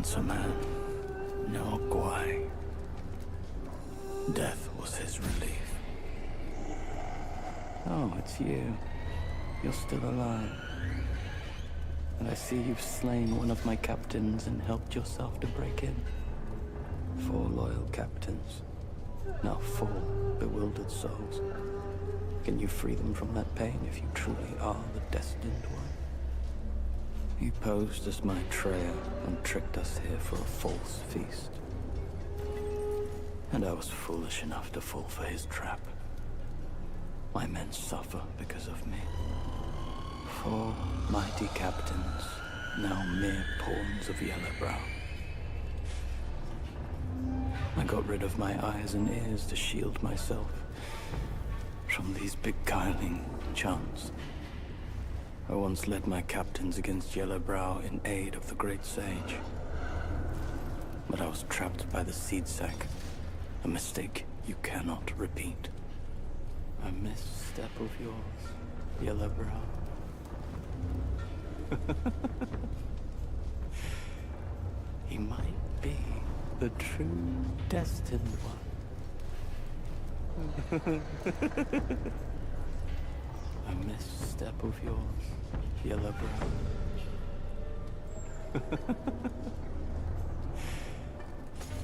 once a man, no Guai. Death was his relief. Oh, it's you. You're still alive. And I see you've slain one of my captains and helped yourself to break in. 4 loyal captains. Now 4 bewildered souls. Can you free them from that pain if you truly are the destined one? He posed as my Maitreya and tricked us here for a false feast. And I was foolish enough to fall for his trap. My men suffer because of me. 4 mighty captains, now mere pawns of Yellowbrow. I got rid of my eyes and ears to shield myself from these beguiling chants. I once led my captains against Yellowbrow in aid of the great sage. But I was trapped by the seed sack, a mistake you cannot repeat. A misstep of yours, Yellowbrow. He might be the true destined one. A misstep of yours, Yellowbrow.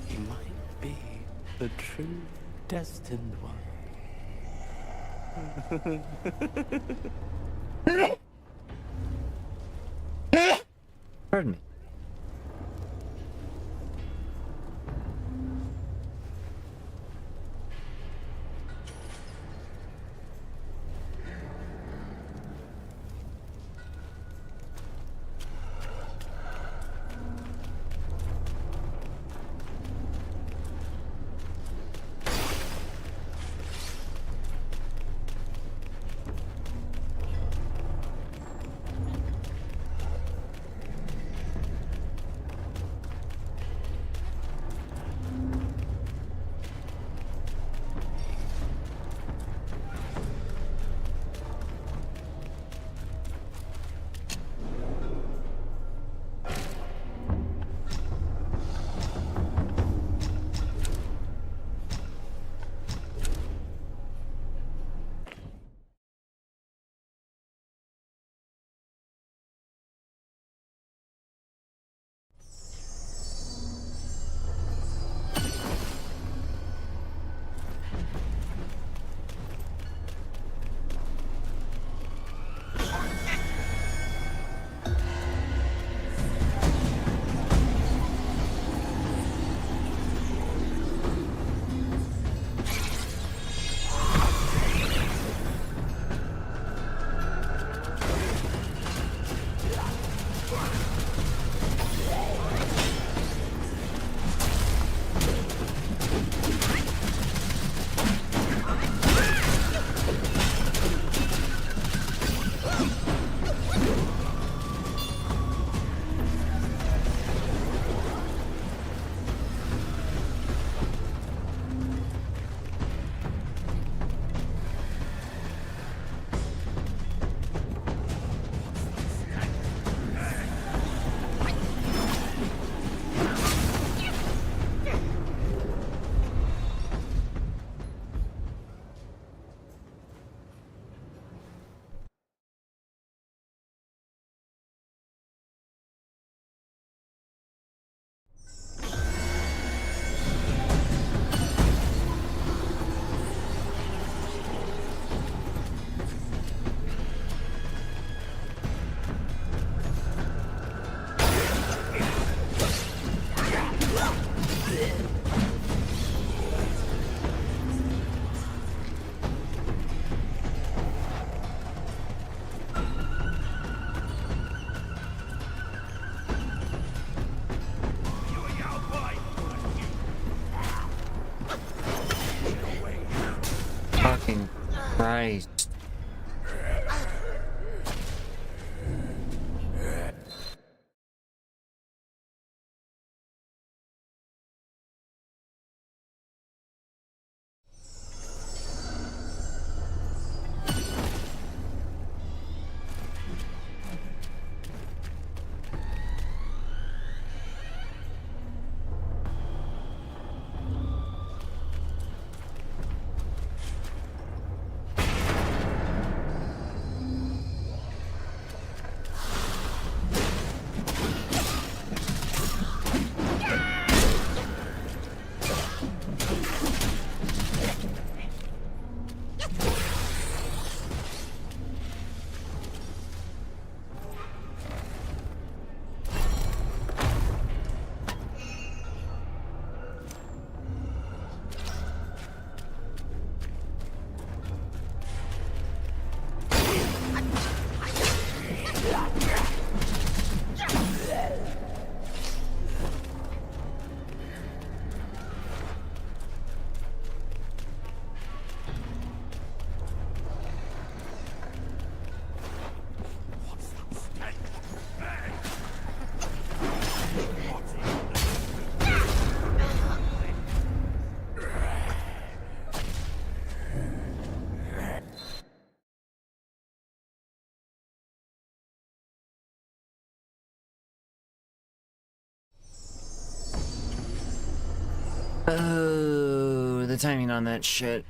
He might be the true destined one. Pardon me. Fucking Christ. the timing on that shit.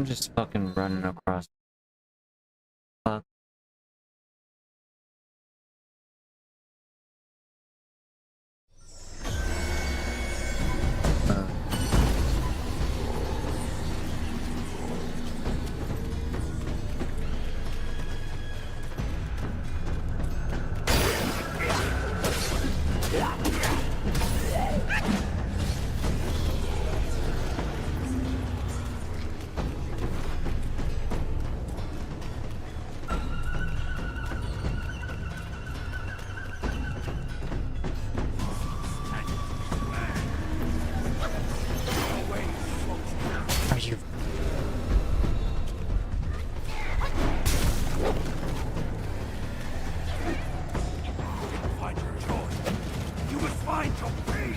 I'm just fucking running across. Fuck. Are you? Find your joy. You must find your peace.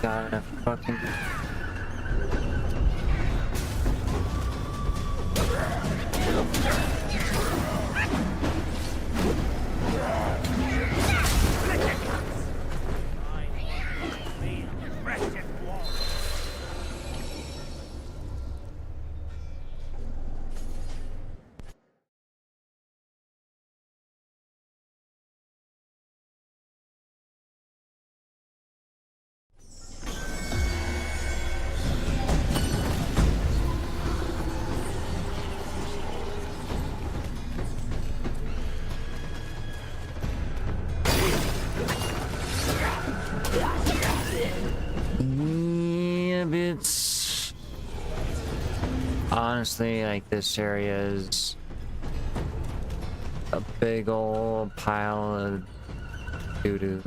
got a fucking... Yeah, it's... Honestly, like, this area is a big old pile of doo-doo.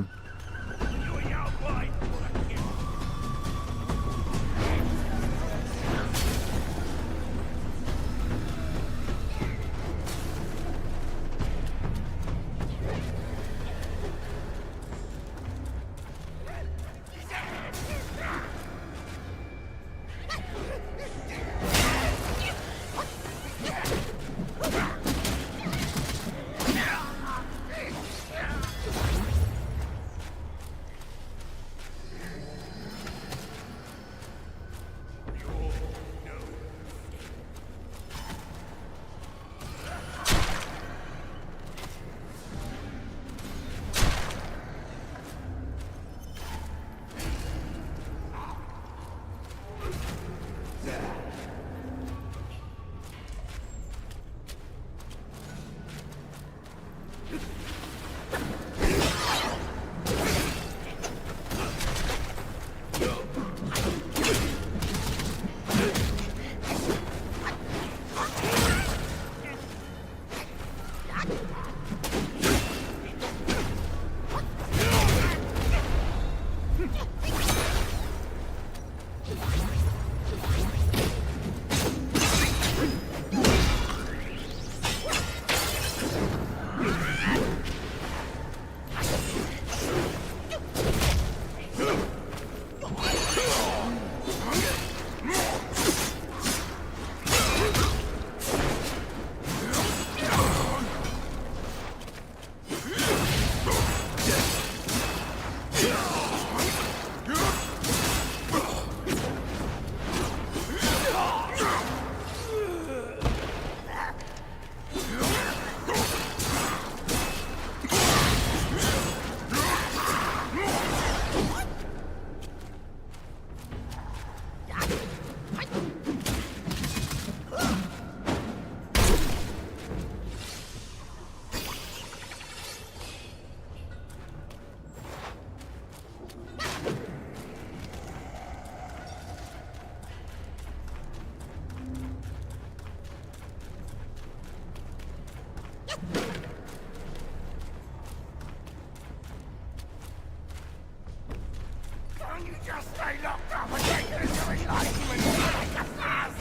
You just stay locked up and take this to me like you and like a fast.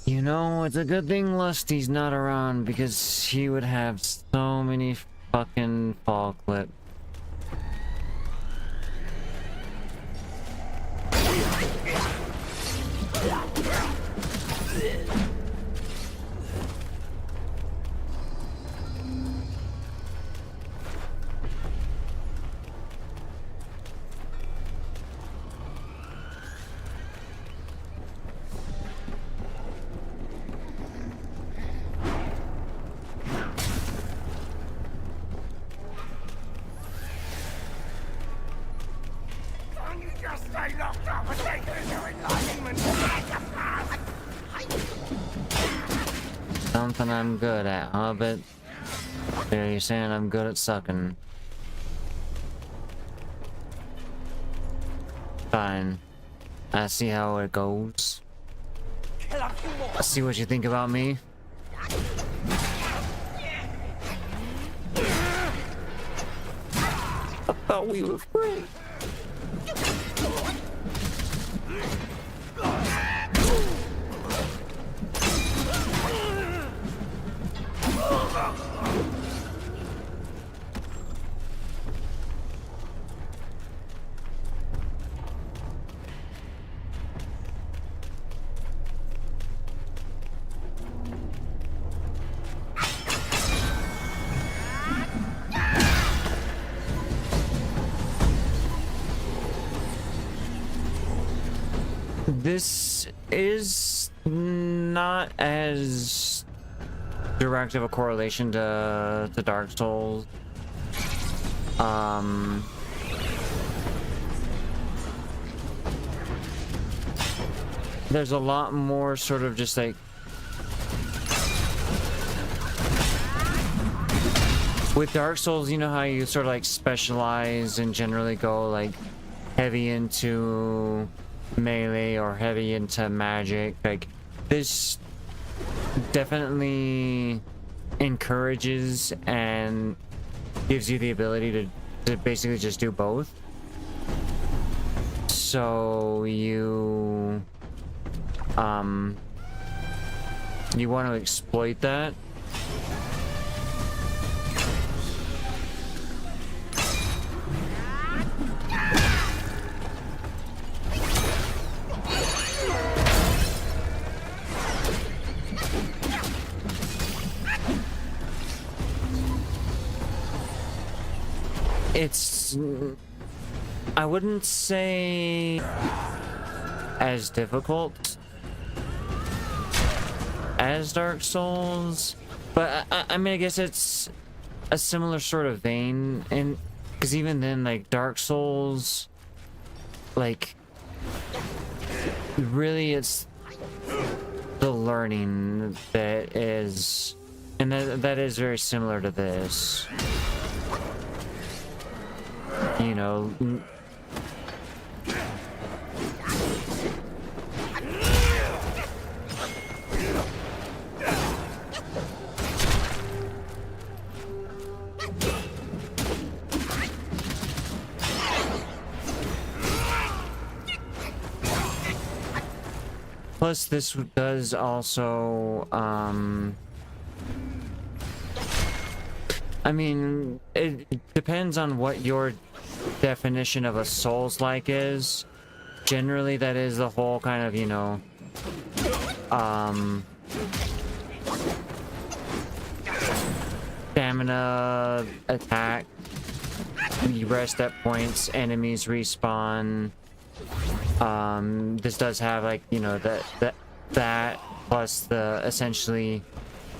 You know, it's a good thing Lusty's not around because he would have so many fucking fall clips. Something I'm good at, huh, but you're saying I'm good at sucking. Fine. I see how it goes. I see what you think about me. I thought we were free. This is not as direct of a correlation to Dark Souls. There's a lot more sort of just like with Dark Souls, you know how you sort of like specialize and generally go like heavy into melee or heavy into magic. Like this definitely encourages and gives you the ability to basically just do both. So you want to exploit that. It's, I wouldn't say as difficult as Dark Souls, but I mean, I guess it's a similar sort of vein, and because even then, like Dark Souls, like really it's the learning that is, and that is very similar to this. You know, plus this does also, I mean, it depends on what your definition of a Souls-like is. Generally, that is the whole kind of, you know, stamina attack. You rest at points, enemies respawn. This does have like, you know, that plus the essentially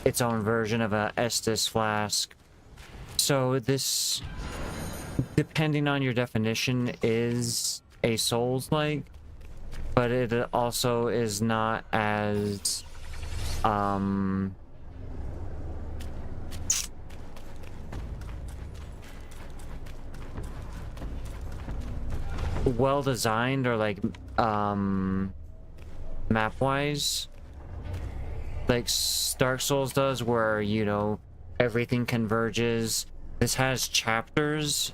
its own version of a Estus flask. So this, depending on your definition, is a Souls-like, but it also is not as well designed or like map wise like Dark Souls does, where, you know, everything converges. This has chapters,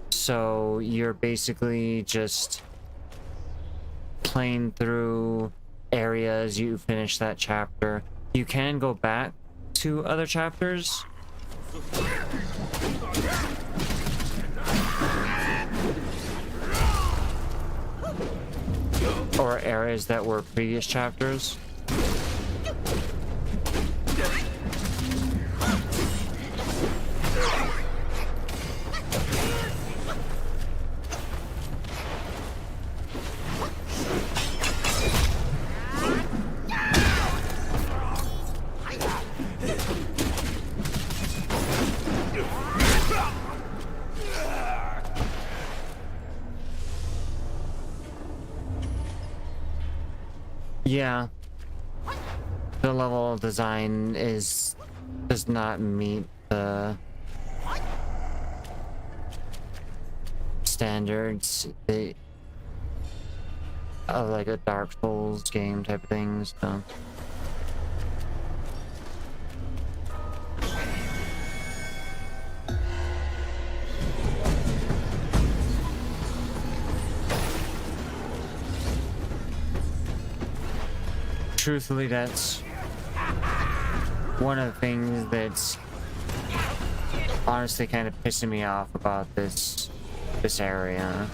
so you're basically just playing through areas, you finish that chapter. You can go back to other chapters. Or areas that were previous chapters. Yeah, the level design does not meet the standards of like a Dark Souls game type of thing. So. Truthfully, that's one of the things that's honestly kind of pissing me off about this area.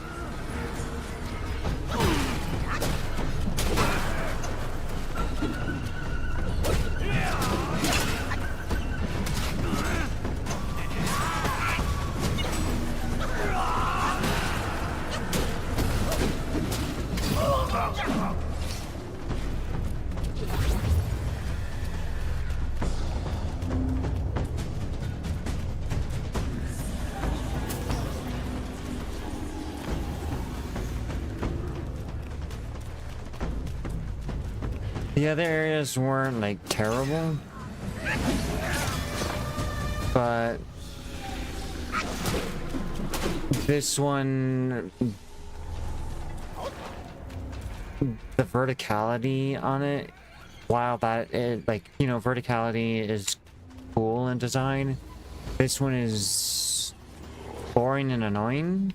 The other areas weren't like terrible, but this one, the verticality on it, while that is like, you know, verticality is cool in design, this one is boring and annoying.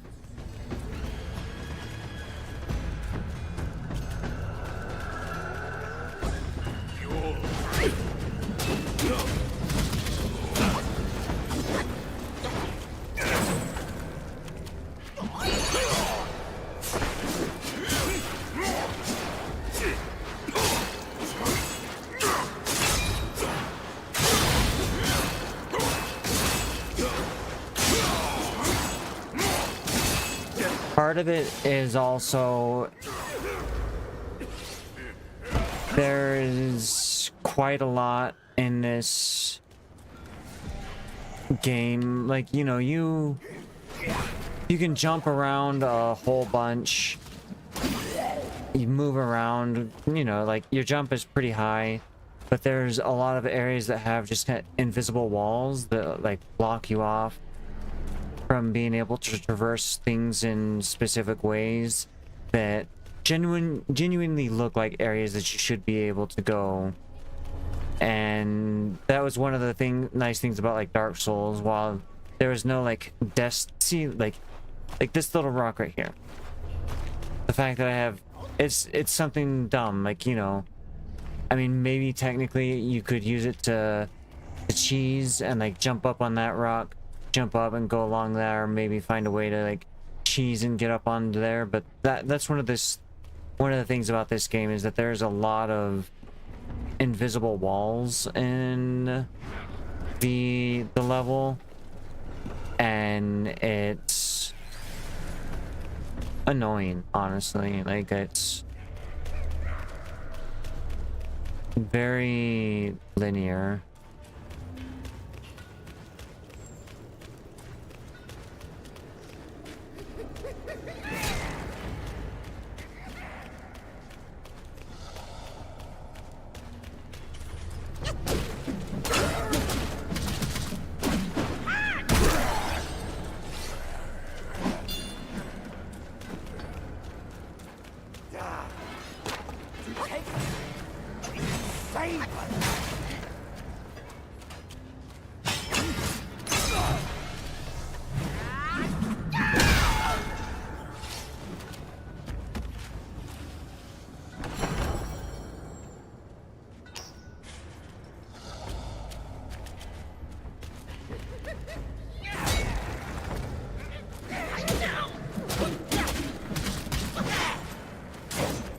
Part of it is also there is quite a lot in this game. Like, you know, you can jump around a whole bunch. You move around, you know, like your jump is pretty high, but there's a lot of areas that have just kind of invisible walls that like block you off from being able to traverse things in specific ways that genuinely look like areas that you should be able to go. And that was one of the nice things about like Dark Souls. While there was no like see like this little rock right here, the fact that I have it's something dumb, like, you know, I mean, maybe technically you could use it to cheese and like jump up on that rock, jump up and go along there, or maybe find a way to like cheese and get up onto there. But that's one of the things about this game is that there's a lot of invisible walls in the level, and it's annoying, honestly. Like, it's very linear.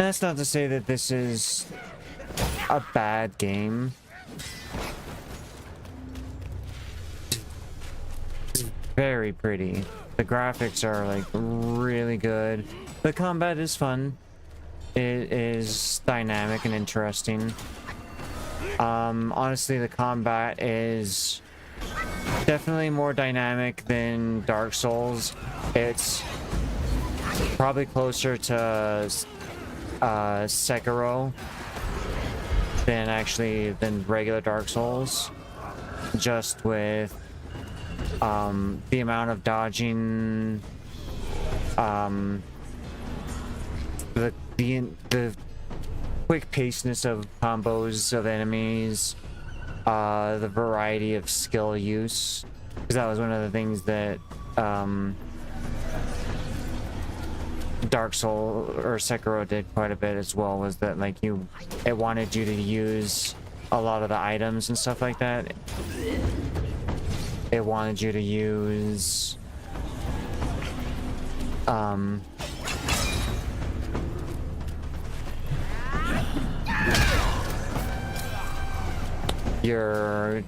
That's not to say that this is a bad game. It's very pretty. The graphics are like really good. The combat is fun. It is dynamic and interesting. Honestly, the combat is definitely more dynamic than Dark Souls. It's probably closer to Sekiro than regular Dark Souls. Just with the amount of dodging, the quick pacedness of combos of enemies, the variety of skill use, because that was one of the things that Dark Soul or Sekiro did quite a bit as well, was that like it wanted you to use a lot of the items and stuff like that. It wanted you to use your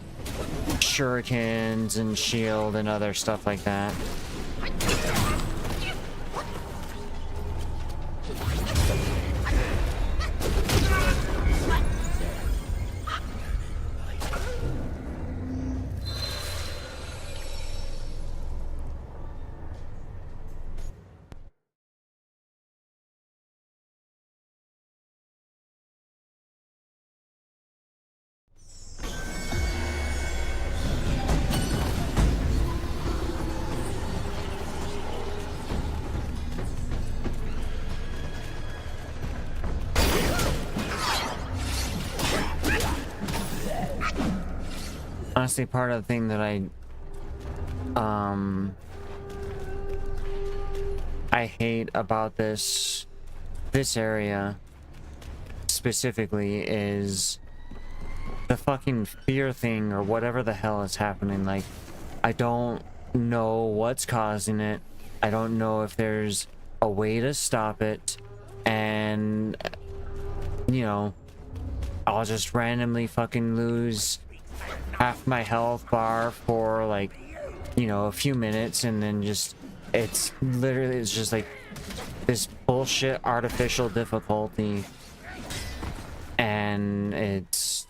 shurikens and shield and other stuff like that. Honestly, part of the thing that I hate about this area specifically is the fucking fear thing, or whatever the hell is happening. Like, I don't know what's causing it. I don't know if there's a way to stop it, and you know, I'll just randomly fucking lose half my health bar for like, you know, a few minutes, and then just it's just like this bullshit artificial difficulty, and it's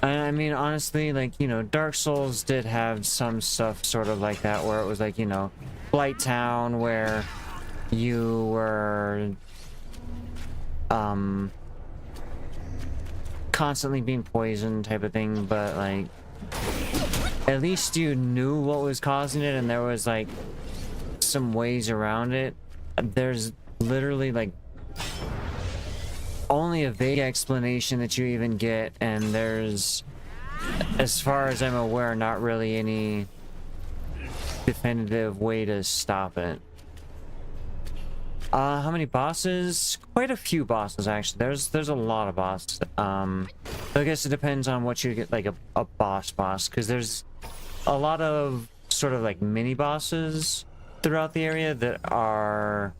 I mean, honestly, like, you know, Dark Souls did have some stuff sort of like that, where it was like, you know, Blight Town, where you were constantly being poisoned type of thing, but like at least you knew what was causing it, and there was like some ways around it. There's literally like only a vague explanation that you even get, and there's, as far as I'm aware, not really any definitive way to stop it. How many bosses? Quite a few bosses, actually. There's a lot of bosses. I guess it depends on what you get, like a boss, because there's a lot of sort of like mini bosses throughout the area that are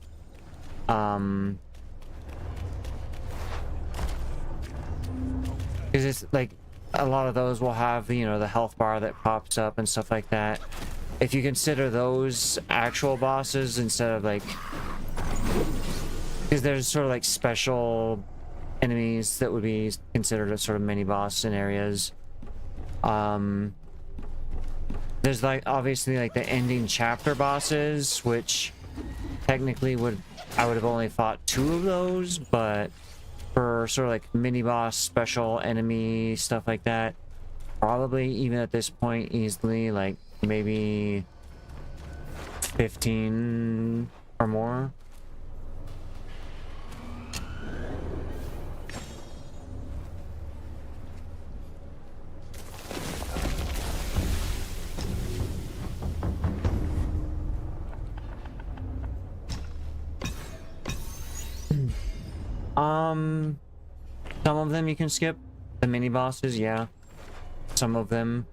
because it's like a lot of those will have, you know, the health bar that pops up and stuff like that. If you consider those actual bosses instead of like, because there's sort of like special enemies that would be considered a sort of mini boss in areas. There's like obviously like the ending chapter bosses, which technically I would have only fought 2 of those, but for sort of like mini boss special enemy stuff like that, probably even at this point easily like maybe 15 or more. Some of them you can skip. The mini bosses, yeah. Some of them.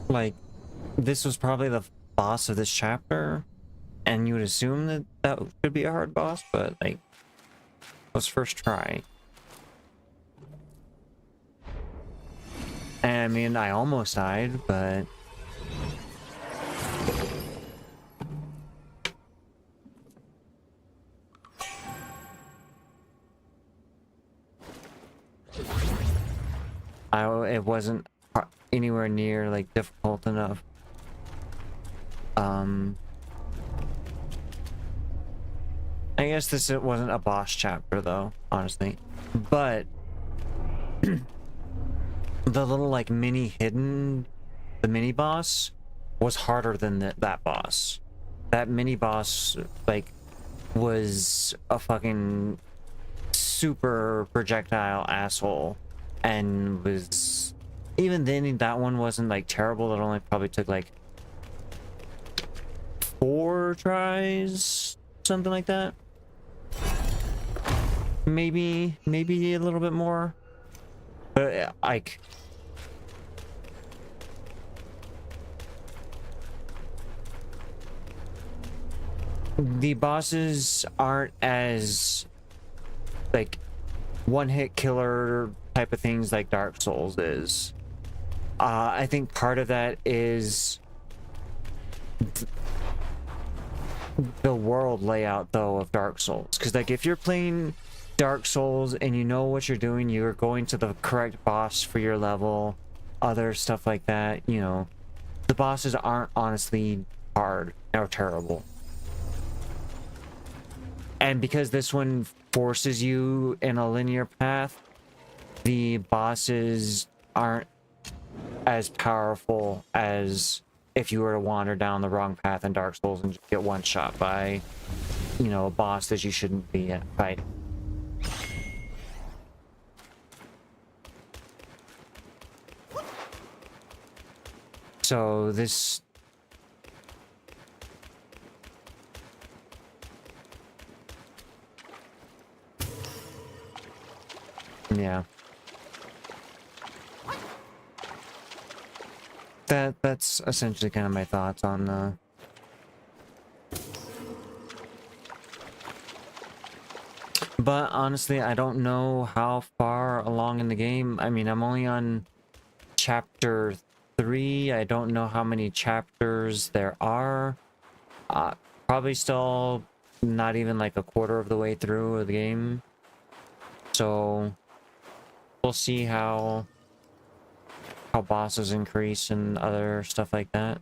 like, this was probably the boss of this chapter, and you would assume that that could be a hard boss, but, like, let's first try. And I mean, I almost died, but... it wasn't anywhere near, like, difficult enough. I guess this wasn't a boss chapter, though, honestly. But... the little, like, the mini boss was harder than that boss. That mini boss, like, was a fucking super projectile asshole, and was, even then, that one wasn't, like, terrible. It only probably took, like, 4 tries, something like that. Maybe a little bit more. But, like... the bosses aren't as, like, one-hit killer type of things like Dark Souls is. I think part of that is the world layout, though, of Dark Souls. Because, like, if you're playing Dark Souls and you know what you're doing, you're going to the correct boss for your level, other stuff like that, you know, the bosses aren't honestly hard or terrible. And because this one forces you in a linear path, the bosses aren't as powerful as if you were to wander down the wrong path in Dark Souls and just get one shot by, you know, a boss that you shouldn't be fighting. So this... yeah. That's essentially kind of my thoughts on the... But honestly, I don't know how far along in the game. I mean, I'm only on chapter 3. I don't know how many chapters there are. Probably still not even like a quarter of the way through the game. So we'll see how bosses increase and other stuff like that.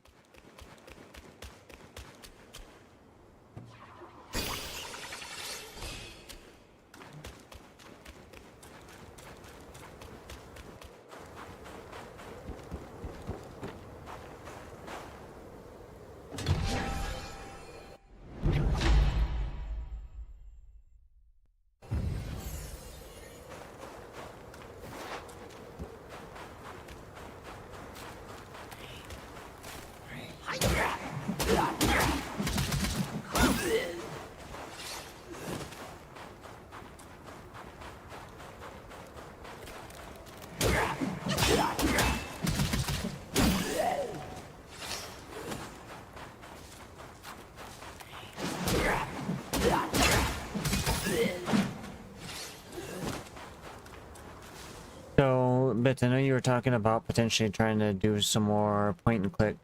So, Bits, I know you were talking about potentially trying to do some more point-and-click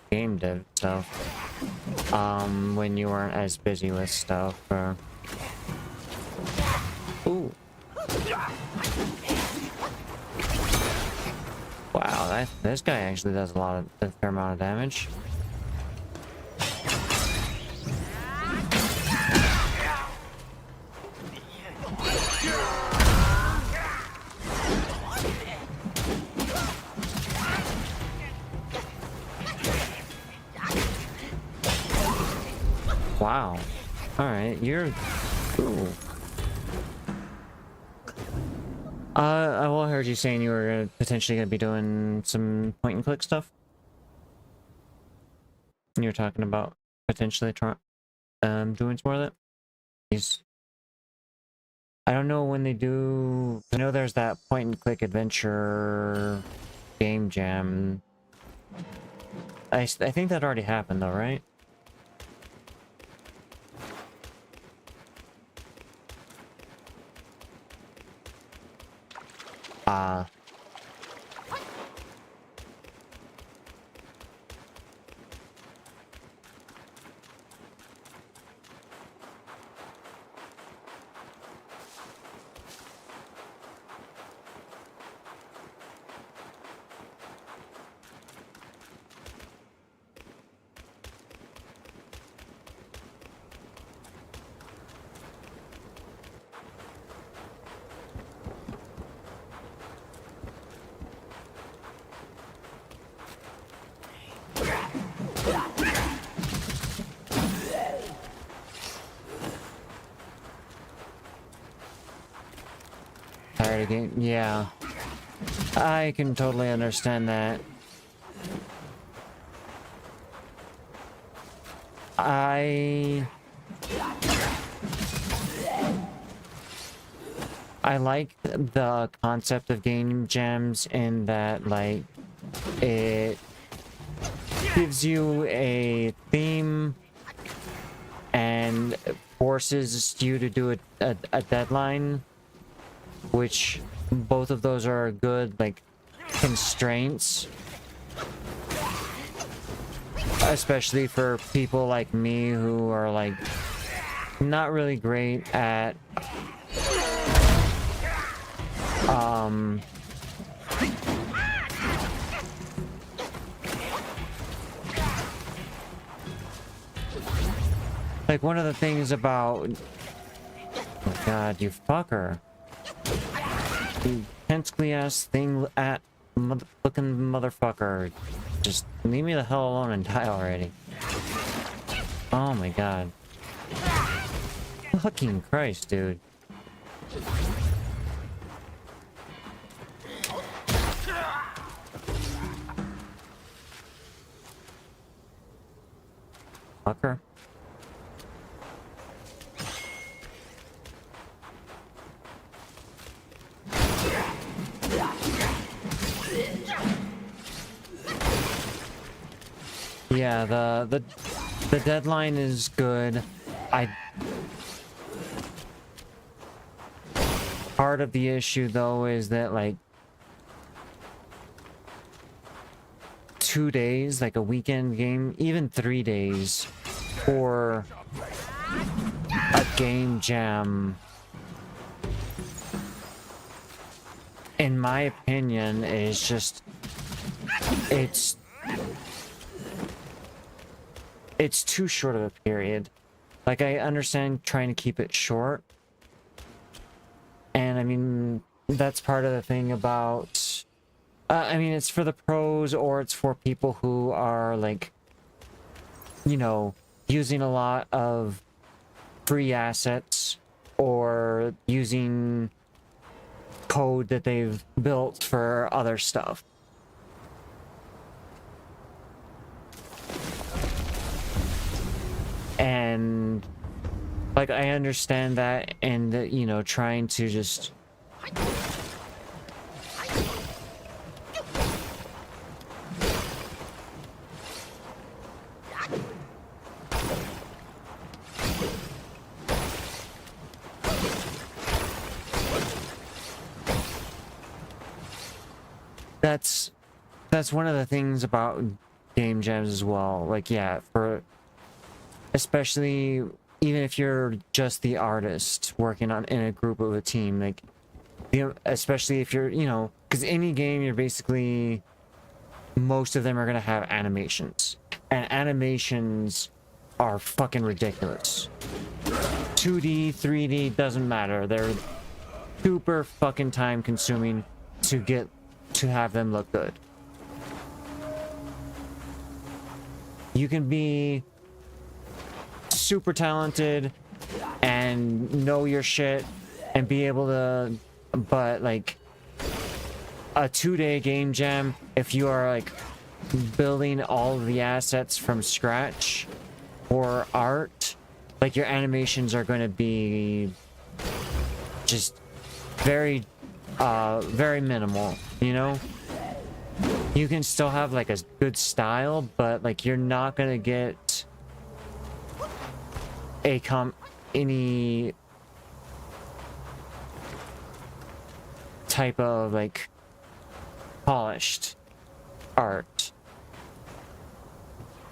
game dev stuff, when you weren't as busy with stuff, or... Ooh. Wow, this guy actually does a fair amount of damage. Wow. Alright, you're... Ooh. I heard you saying you were potentially going to be doing some point-and-click stuff. You were talking about potentially doing some more of that. I don't know when they do... I know there's that point-and-click adventure game jam I think that already happened though, right? Ah. Tired again? Yeah. I can totally understand that. I like the concept of game jams in that, like, it gives you a theme and forces you to do a deadline, which both of those are good, like, constraints. Especially for people like me who are, like, not really great at like, one of the things about... Oh god, you fucker. You tentacly ass thing at looking motherfucker. Just leave me the hell alone and die already. Oh my god. Fucking Christ, dude. Fucker. Yeah, the deadline is good. Part of the issue though is that, like, 2 days, like a weekend game, even 3 days for a game jam, in my opinion, is just, it's too short of a period. Like, I understand trying to keep it short, and I mean, that's part of the thing about, I mean, it's for the pros, or it's for people who are, like, you know, using a lot of free assets, or using code that they've built for other stuff. And, like, I understand that, and, you know, trying to just... That's one of the things about game jams as well. Like, yeah, for... Especially, even if you're just the artist working on in a group of a team, like, you know, especially if you're, you know, because any game, you're basically, most of them are gonna have animations, and animations are fucking ridiculous. 2D, 3D, doesn't matter. They're super fucking time consuming to have them look good. You can be super talented and know your shit and be able to, but, like, a 2-day game jam, if you are, like, building all of the assets from scratch or art, like, your animations are going to be just very minimal, you know? you can still have like a good style, but like you're not gonna get any type of like polished art.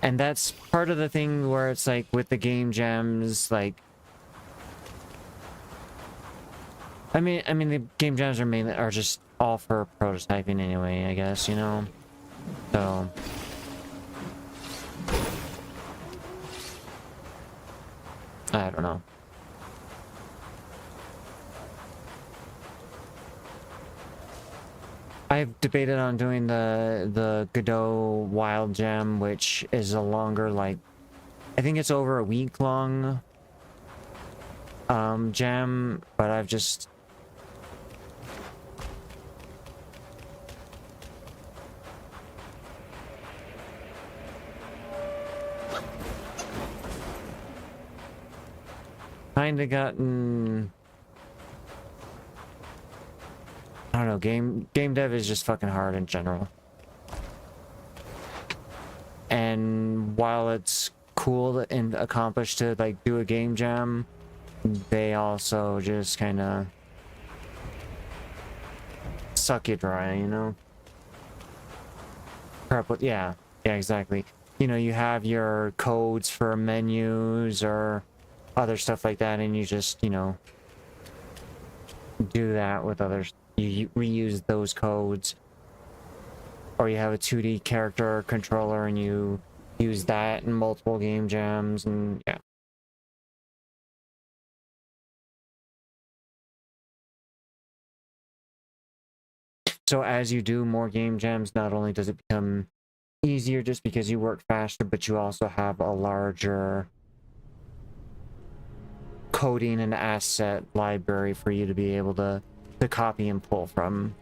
And that's part of the thing where it's like with the game jams, like I mean the game jams are just all for prototyping anyway, I guess, you know. So I don't know. I've debated on doing the Godot Wild Gem, which is a longer, like, I think it's over a week long gem, but I've just kind of gotten, I don't know, game dev is just fucking hard in general. And while it's cool and accomplished to like do a game jam, they also just kind of suck you dry, you know? Prep with, yeah, exactly. You know, you have your codes for menus or other stuff like that, and you just, you know, do that with others. You reuse those codes, or you have a 2D character controller and you use that in multiple game jams, and yeah. So as you do more game jams, not only does it become easier just because you work faster, but you also have a larger coding and asset library for you to be able to copy and pull from.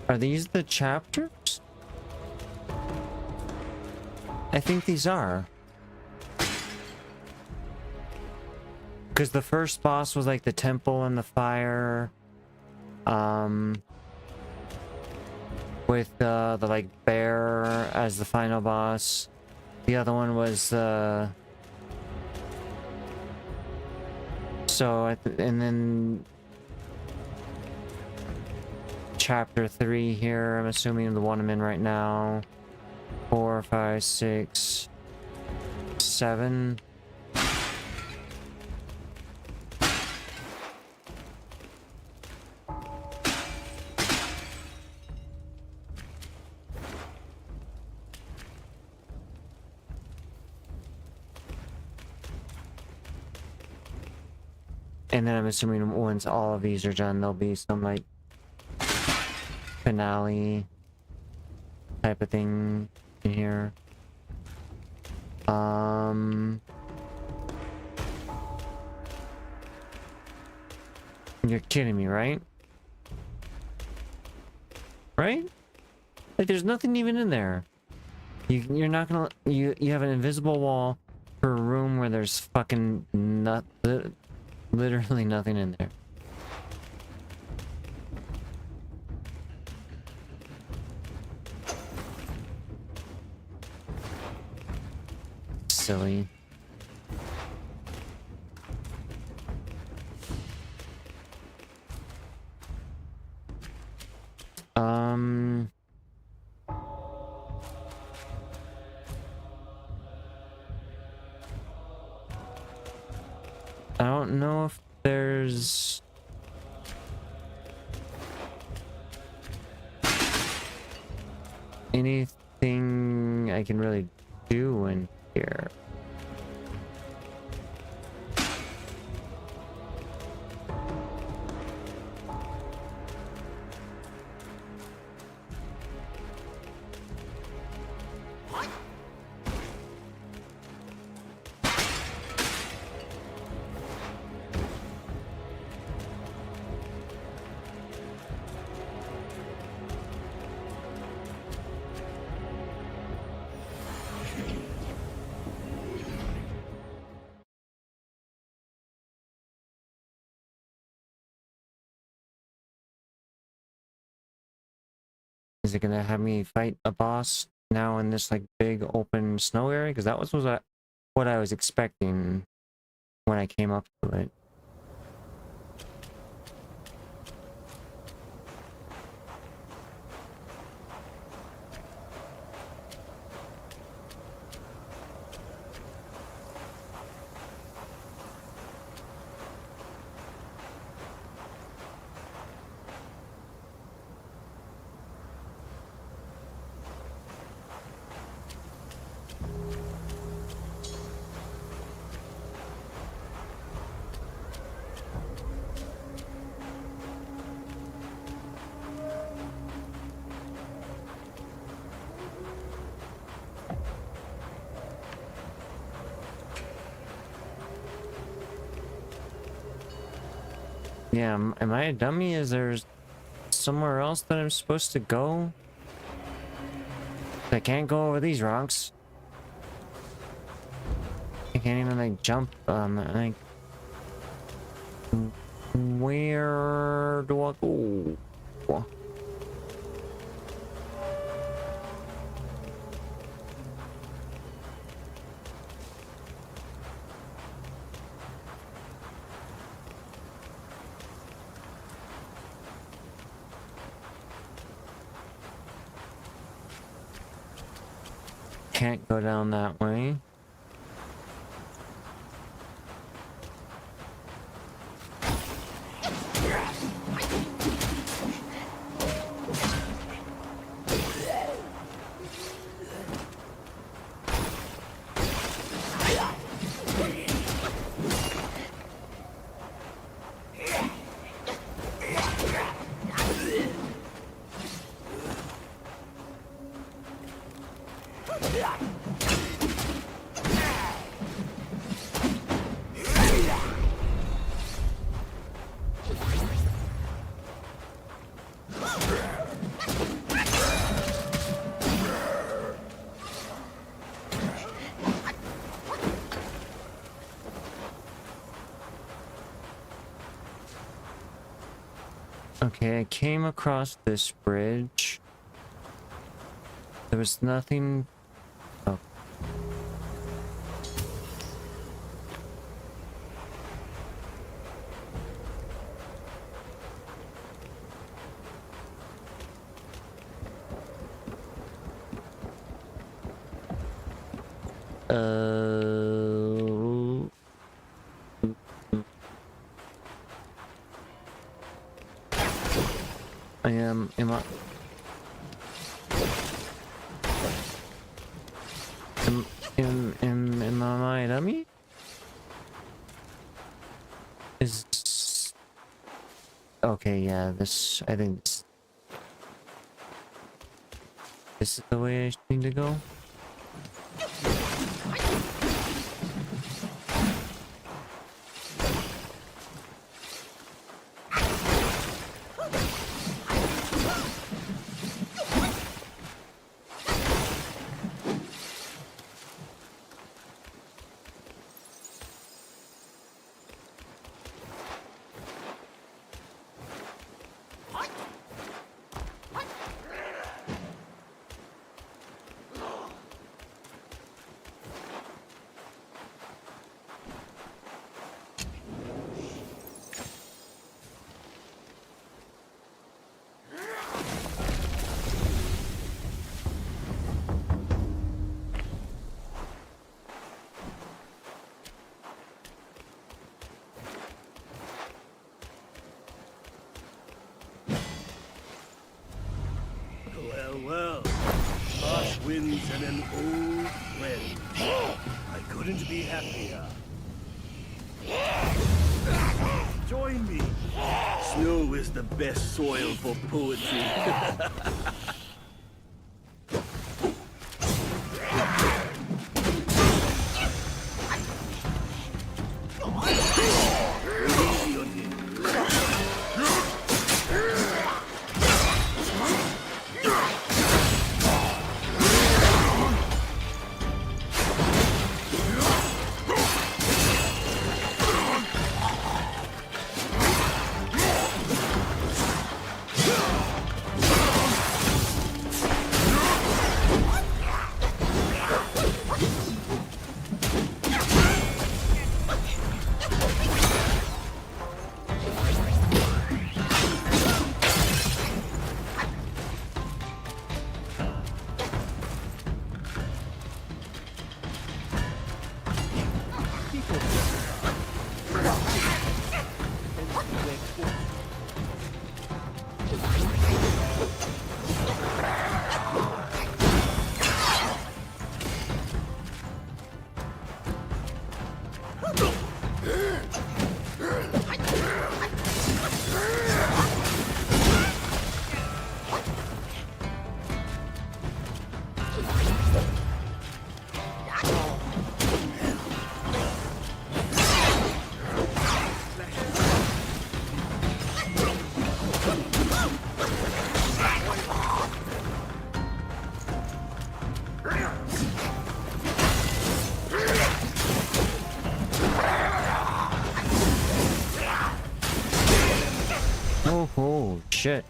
Are these the chapters? I think these are. Because the first boss was like the temple and the fire. With the like bear as the final boss. The other one was and then chapter 3 here, I'm assuming the one I'm in right now. 4, 5, 6, 7. And then I'm assuming once all of these are done, there'll be some like finale type of thing in here. You're kidding me, right? Right? Like there's nothing even in there. You're not gonna you have an invisible wall for a room where there's fucking literally nothing in there. silly. Um, I don't know if there's anything I can really do in here. Is it gonna have me fight a boss now in this like big open snow area? Because that was what I was expecting when I came up to it. Yeah, am I a dummy? Is there somewhere else that I'm supposed to go? I can't go over these rocks. I can't even like jump. Like, where do I go? Can't go down that way. Okay, I came across this bridge. There was nothing. Oh. Am I? Am I a dummy? Is okay, yeah, I think this is the way I need to go. Well, harsh winds and an old friend. I couldn't be happier. Join me. Snow is the best soil for poetry. Easy on him. Oh, shit.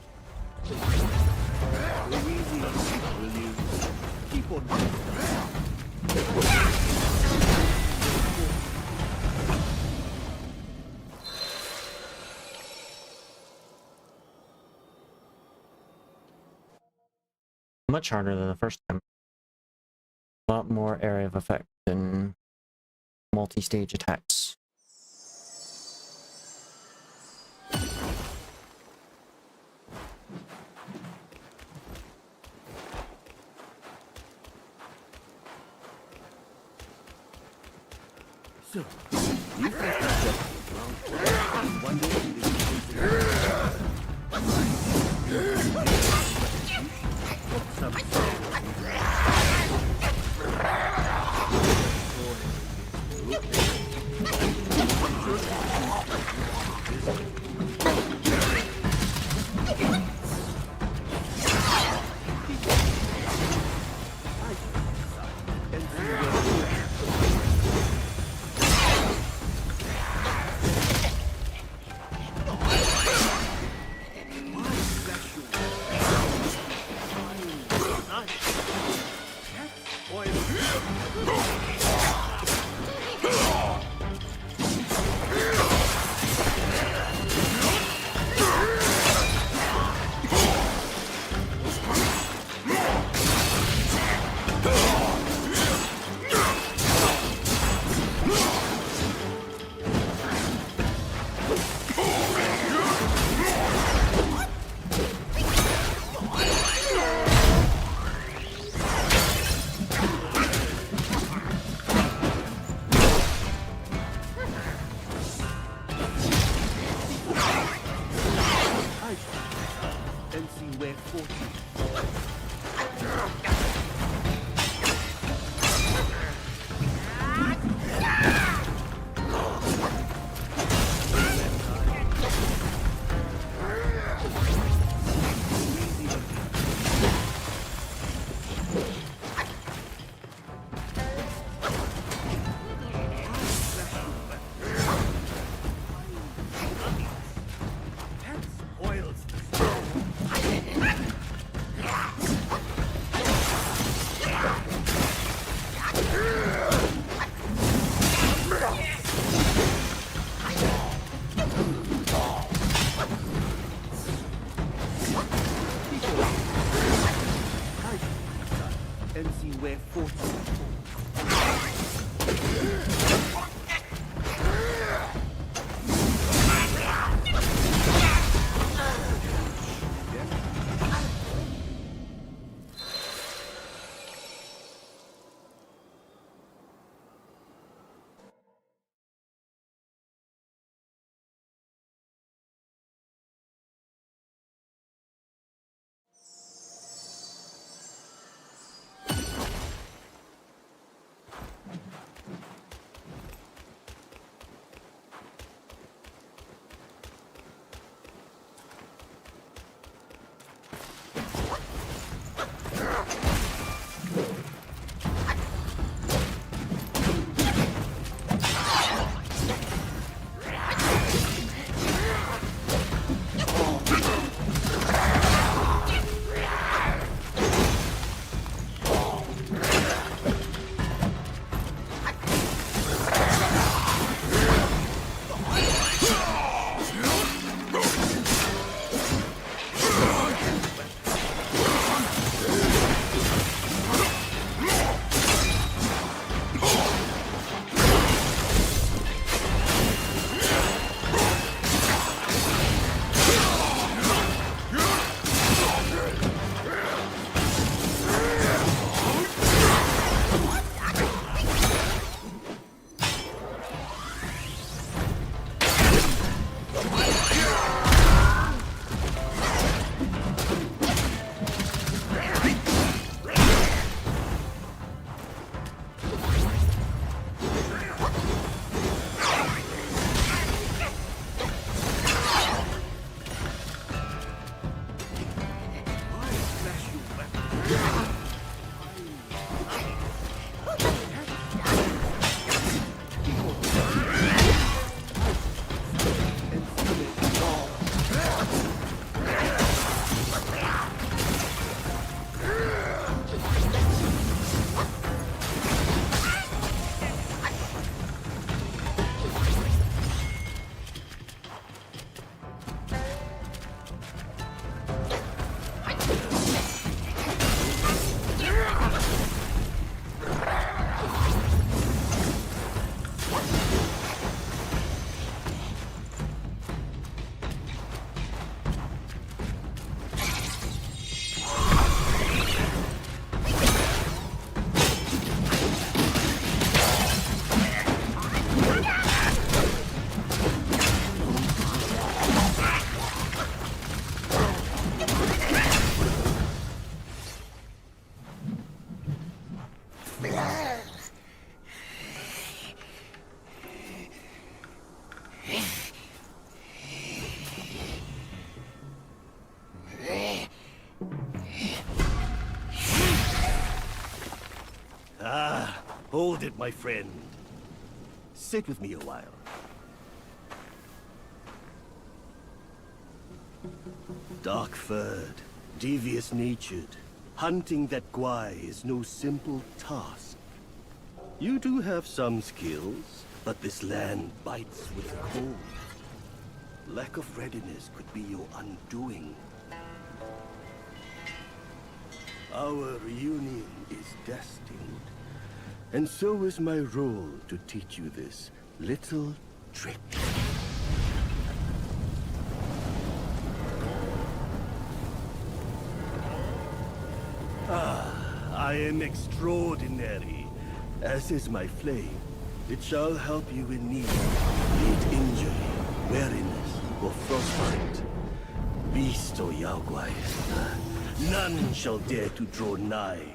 Much harder than the first time. A lot more area of effect and multi-stage attacks. So, you guys are just wrong. One day you Hold it, my friend. Sit with me a while. Dark-furred, devious-natured, hunting that Gwai is no simple task. You do have some skills, but this land bites with cold. Lack of readiness could be your undoing. Our reunion is destined, and so is my role to teach you this little trick. I am extraordinary, as is my flame. It shall help you in need, be it injury, weariness, or frostbite. Beast or Yaogwai, none shall dare to draw nigh.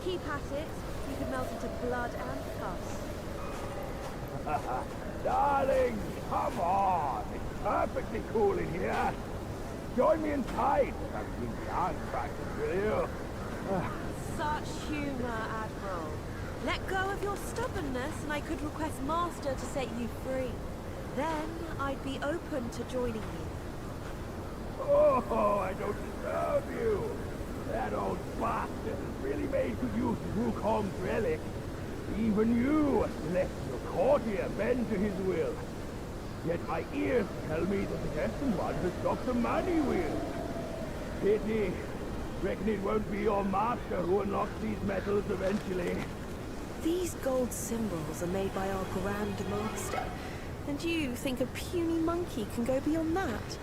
Keep at it. You could melt into blood and pus. Darling, come on. It's perfectly cool in here. Join me inside. I've been dance practice with you. Such humor, Admiral. Let go of your stubbornness and I could request Master to set you free. Then I'd be open to joining you. Oh, I don't deserve you. That old bastard has really made good use of Wukong's relic. Even you, a celestial courtier, bend to his will. Yet my ears tell me that the destined one has Dr. Money with. Pity. Reckon it won't be your master who unlocks these metals eventually. These gold symbols are made by our Grand Master. And you think a puny monkey can go beyond that?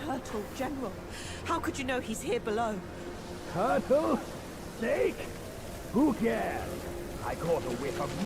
Turtle General. How could you know he's here below? Turtle? Snake? Who cares? I caught a whiff of